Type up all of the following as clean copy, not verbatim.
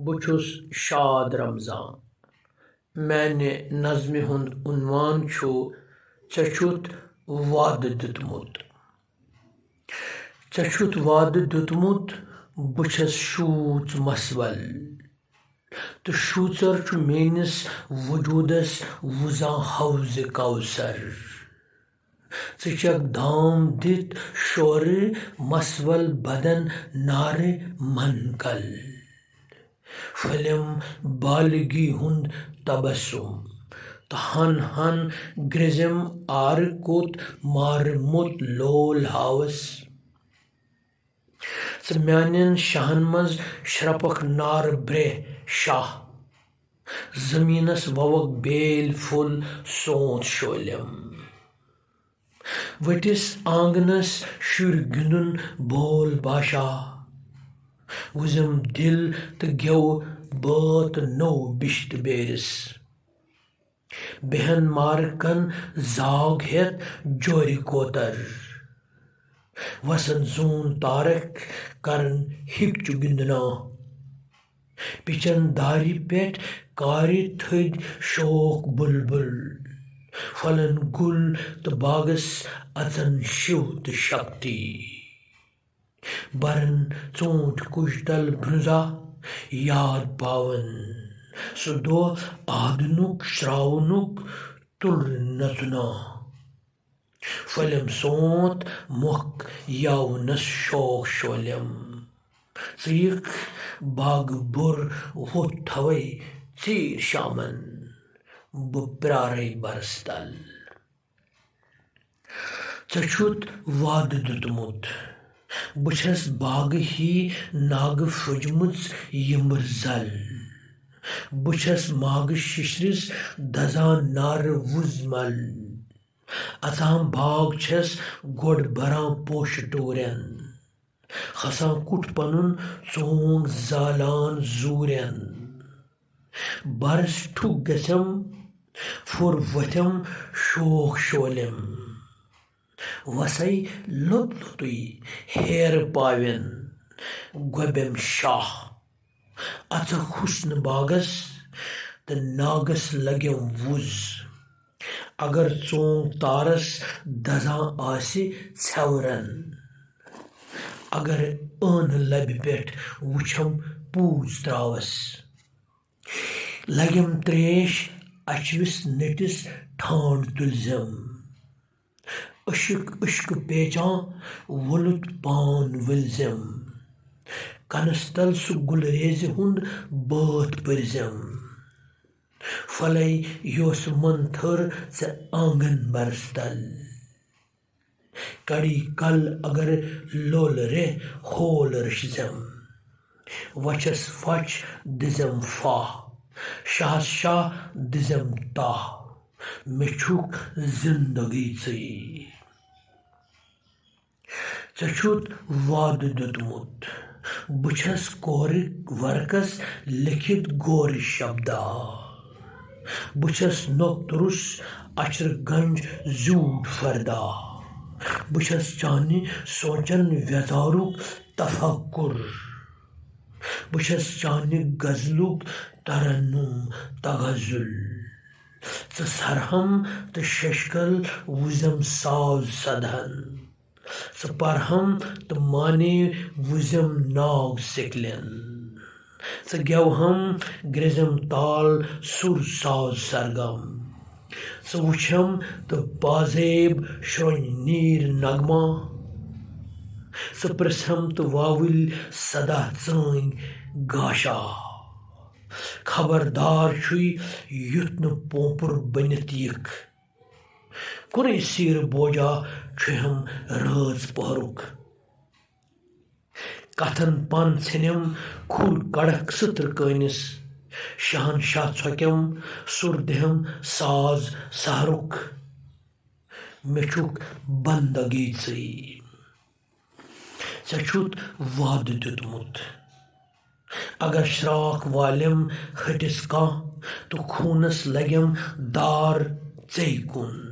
बुछुस शाद रमजान मैंने नज़्म हुंद उन्वान छु चछुत वाद दितमुत चछुत वाद दितमुत बुछस शूच मसवल तो शूचर छु मेनिस वजूदस वुजा हौज कौसर चक धाम दित शोर मसवल बदन नारे मनकल फलम बालगी हुंद तबसुम तहन हन ग्रिजम आर कुत मारमुत लोल हावस म्यान शाहन मज श्रपक नार ब्रे शाह जमीनस ववक बेल फुल सोत शोलम वटिस आंगनस शुर गिंदुन बोल बाशा वुजम दिल तो गेव बात नो बिश्त बेरिस बेहन मारकन जाग हेत जोरी कोतर वसन जून तारक करन हिपचु गिंदना पिचन दारी पेट कारी थद शोक बुलबुल फलन गुल तो बागस अचन शिव तो शक्ति बरन चोट कुशतल भ्रुजा याद पावन सुदो आदनुक श्रावनुक तुल नचना फलम सोत मुख यौनस शोक शोलम चीख बाग बुर वो थवई चीर शामन बुप्रारे बरस्तल चछुत वाद दुतमुत बुछस बाग ही नाग फुजमुच यमर जल बुछस माग शिश्रिस दजा नार वुजमल अताम बाग छस गोड बरा पोश टोरन खसा कुट पनुन चोंग जालान जूरन बरस ठुक गसम फुर वथम शोक शोलम वसई लुत लुतुई हेर पावन गोबेम शाह अच हुस्न बागस तो नागस लगम वुज अगर चोंग तारस दजा आसि छवरन अगर अन लब पेट वुछम पूज त्रावस लगम त्रेश अचविस नटिस ठान तुलजम अशक अश्क पेचा वलुत पान विलजम कनस्तल सु गुलरेज हुंद बात परजम फलई योस मंथर से आंगन बरस्तल कड़ी कल अगर लोल रे होल रशजम वचस फच दिजम फा शाह शाह दिजम ताह मिछुक जिंदगी चई चछुत वाद दुतमुत बुछस कोरिक वर्कस लिखित गोर शब्दा बुछस नोक्तरुस अचर गंज जूट फरदा बुछस चानी सोचन व्यतारुक तफक्कुर बुछस चानी गजलुक तरन्नुम तगजुल सरहम तो शशकल वुजम साज सदहन परहम तो माने वुजम नाग सिकलन गेवहम ग्रिजम ताल सुर साज सरगम वुछम तो बाजेब श्रोन नीर नगमा प्रसम तो वाविल सदा चंग गाशा खबरदार छुई युत न पोपुर बनित यिक कुने सिर बोजा छुहम राज पहरुक कथन पन छनम खुर कड़क सत्र कनिस शहन शाह छकम सुर देहम साज सहरुक मेछुक बंदगी चई चछुत वाद दितमुत अगर श्राक वालम हटिस कह तो खूनस लगम दार चई कुन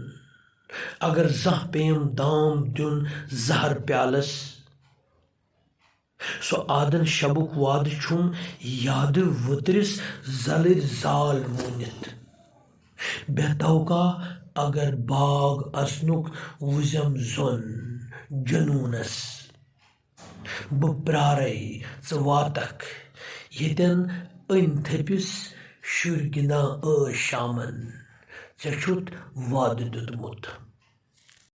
अगर जह पेम दाम दुन जहर प्यालस सो आदन शबुक वाद छुम याद वतरिस जलिर जाल वुनित बेतौका अगर बाग असनुक वुजम जोन जनूनस प्रारे वातक यतन अन थपिस शुर गिना शामन े छुत वाद दुतमुत।